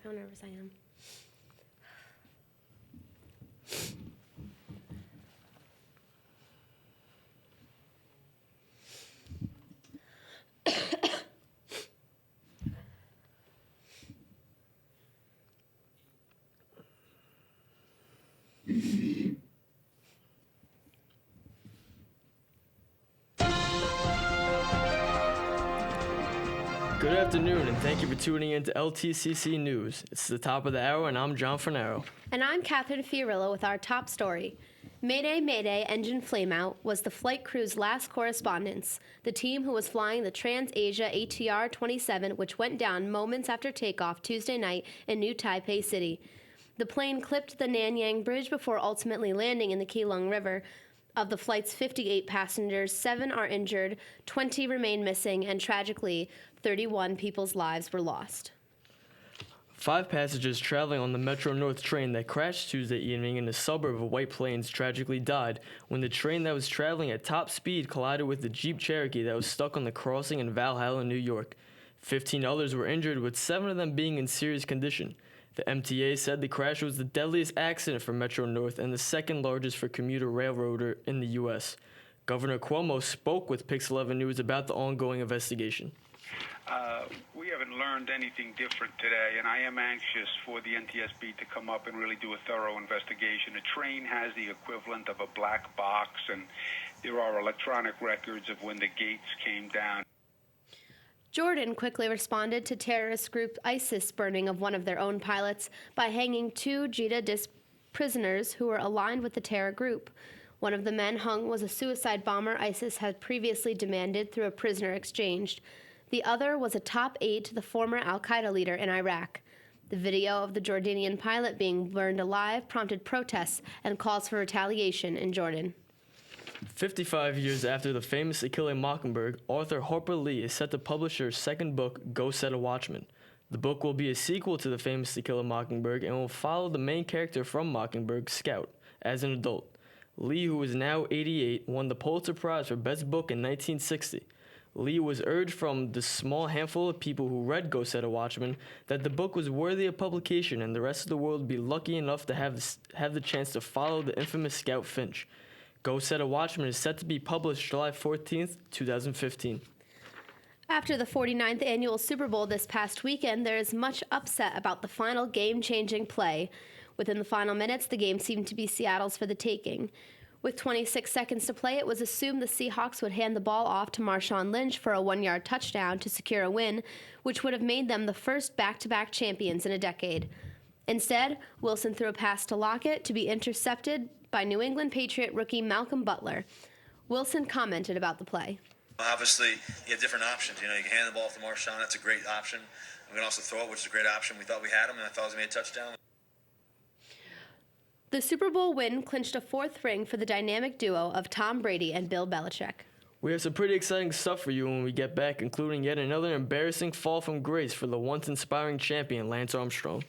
how nervous I am. Good afternoon, and thank you for tuning in to LTCC News. It's the top of the hour, and I'm John Fornaro. And I'm Catherine Fiorillo with our top story. Mayday, Mayday, engine flameout was the flight crew's last correspondence. The team who was flying the Trans-Asia ATR-27, which went down moments after takeoff Tuesday night in New Taipei City. The plane clipped the Nanyang Bridge before ultimately landing in the Keelung River. Of the flight's 58 passengers, 7 are injured, 20 remain missing, and tragically, 31 people's lives were lost. 5 passengers traveling on the Metro North train that crashed Tuesday evening in the suburb of White Plains tragically died when the train that was traveling at top speed collided with the Jeep Cherokee that was stuck on the crossing in Valhalla, New York. 15 others were injured, with 7 of them being in serious condition. The MTA said the crash was the deadliest accident for Metro North and the second largest for commuter railroader in the U.S. Governor Cuomo spoke with Pix 11 News about the ongoing investigation. We haven't learned anything different today, and I am anxious for the NTSB to come up and really do a thorough investigation. A train has the equivalent of a black box, and there are electronic records of when the gates came down. Jordan quickly responded to terrorist group ISIS burning of one of their own pilots by hanging 2 jihadist prisoners who were aligned with the terror group. One of the men hung was a suicide bomber ISIS had previously demanded through a prisoner exchanged. The other was a top aide to the former al-Qaeda leader in Iraq. The video of the Jordanian pilot being burned alive prompted protests and calls for retaliation in Jordan. 55 years after the famous To Kill a Mockingbird, author Harper Lee is set to publish her second book, Go Set a Watchman. The book will be a sequel to the famous To Kill a Mockingbird and will follow the main character from Mockingbird, Scout, as an adult. Lee, who is now 88, won the Pulitzer Prize for Best Book in 1960. Lee was urged from the small handful of people who read Go Set a Watchman that the book was worthy of publication and the rest of the world would be lucky enough to have the chance to follow the infamous Scout Finch. Go Set a Watchman is set to be published July 14th, 2015. After the 49th annual Super Bowl this past weekend, there is much upset about the final game-changing play. Within the final minutes, the game seemed to be Seattle's for the taking. With 26 seconds to play, it was assumed the Seahawks would hand the ball off to Marshawn Lynch for a 1-yard touchdown to secure a win, which would have made them the first back-to-back champions in a decade. Instead, Wilson threw a pass to Lockett to be intercepted by New England Patriot rookie Malcolm Butler. Wilson commented about the play. Obviously, you have different options. You can hand the ball to Marshawn. That's a great option. We can also throw it, which is a great option. We thought we had him, and I thought he was going to be a touchdown. The Super Bowl win clinched a 4th ring for the dynamic duo of Tom Brady and Bill Belichick. We have some pretty exciting stuff for you when we get back, including yet another embarrassing fall from grace for the once inspiring champion Lance Armstrong.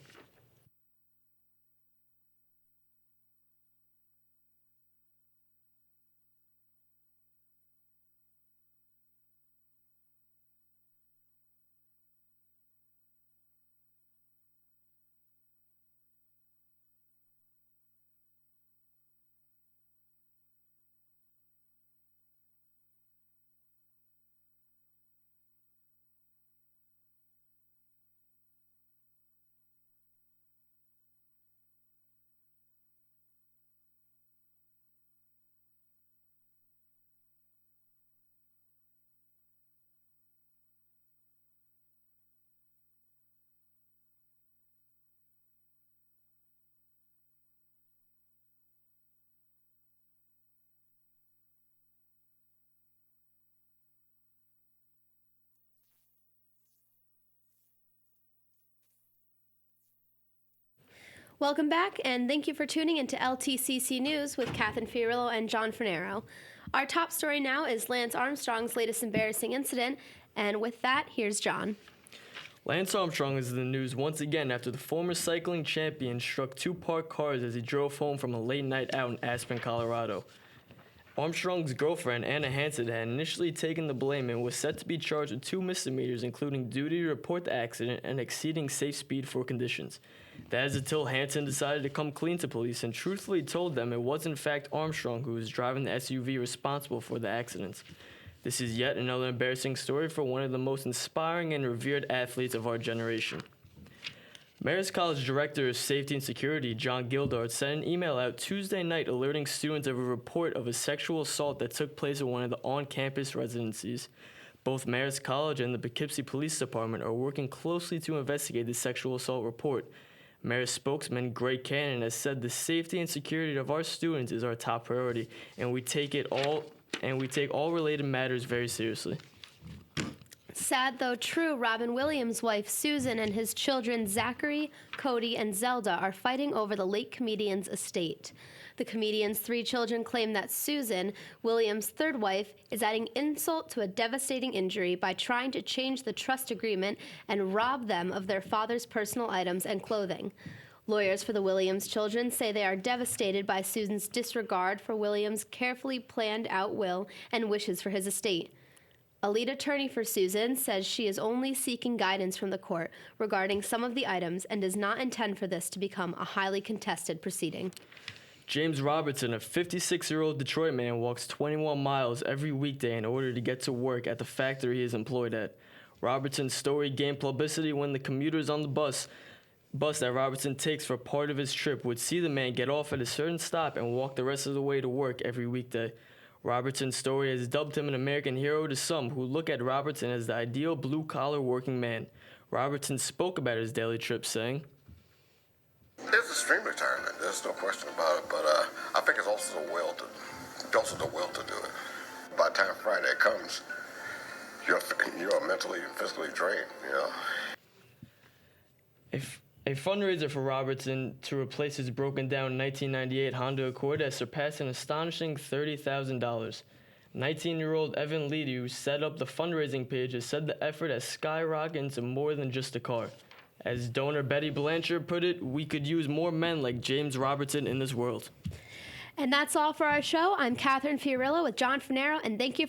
Welcome back, and thank you for tuning into LTCC News with Catherine Fiorillo and John Fornaro. Our top story now is Lance Armstrong's latest embarrassing incident, and with that, here's John. Lance Armstrong is in the news once again after the former cycling champion struck 2 parked cars as he drove home from a late night out in Aspen, Colorado. Armstrong's girlfriend, Anna Hansen, had initially taken the blame and was set to be charged with 2 misdemeanors, including duty to report the accident and exceeding safe speed for conditions. That is until Hansen decided to come clean to police and truthfully told them it was in fact Armstrong who was driving the SUV responsible for the accidents. This is yet another embarrassing story for one of the most inspiring and revered athletes of our generation. Marist College Director of Safety and Security, John Gildard, sent an email out Tuesday night alerting students of a report of a sexual assault that took place at one of the on-campus residencies. Both Marist College and the Poughkeepsie Police Department are working closely to investigate the sexual assault report. Marist spokesman Greg Cannon has said the safety and security of our students is our top priority, and we take all related matters very seriously. Sad though true, Robin Williams' wife Susan and his children Zachary, Cody, and Zelda are fighting over the late comedian's estate. The comedian's 3 children claim that Susan, Williams' third wife, is adding insult to a devastating injury by trying to change the trust agreement and rob them of their father's personal items and clothing. Lawyers for the Williams children say they are devastated by Susan's disregard for Williams' carefully planned out will and wishes for his estate. A lead attorney for Susan says she is only seeking guidance from the court regarding some of the items and does not intend for this to become a highly contested proceeding. James Robertson, a 56-year-old Detroit man, walks 21 miles every weekday in order to get to work at the factory he is employed at. Robertson's story gained publicity when the commuters on the bus that Robertson takes for part of his trip would see the man get off at a certain stop and walk the rest of the way to work every weekday. Robertson's story has dubbed him an American hero to some who look at Robertson as the ideal blue-collar working man. Robertson spoke about his daily trip, saying, "It's extreme retirement. There's no question about it. But I think it's also the will to do it. By the time Friday comes, you're mentally and physically drained. You know." A fundraiser for Robertson to replace his broken-down 1998 Honda Accord has surpassed an astonishing $30,000. 19-year-old Evan Leedy, who set up the fundraising page, has said the effort has skyrocketed to more than just a car. As donor Betty Blanchard put it, we could use more men like James Robertson in this world. And that's all for our show. I'm Catherine Fiorillo with John Finero, and thank you for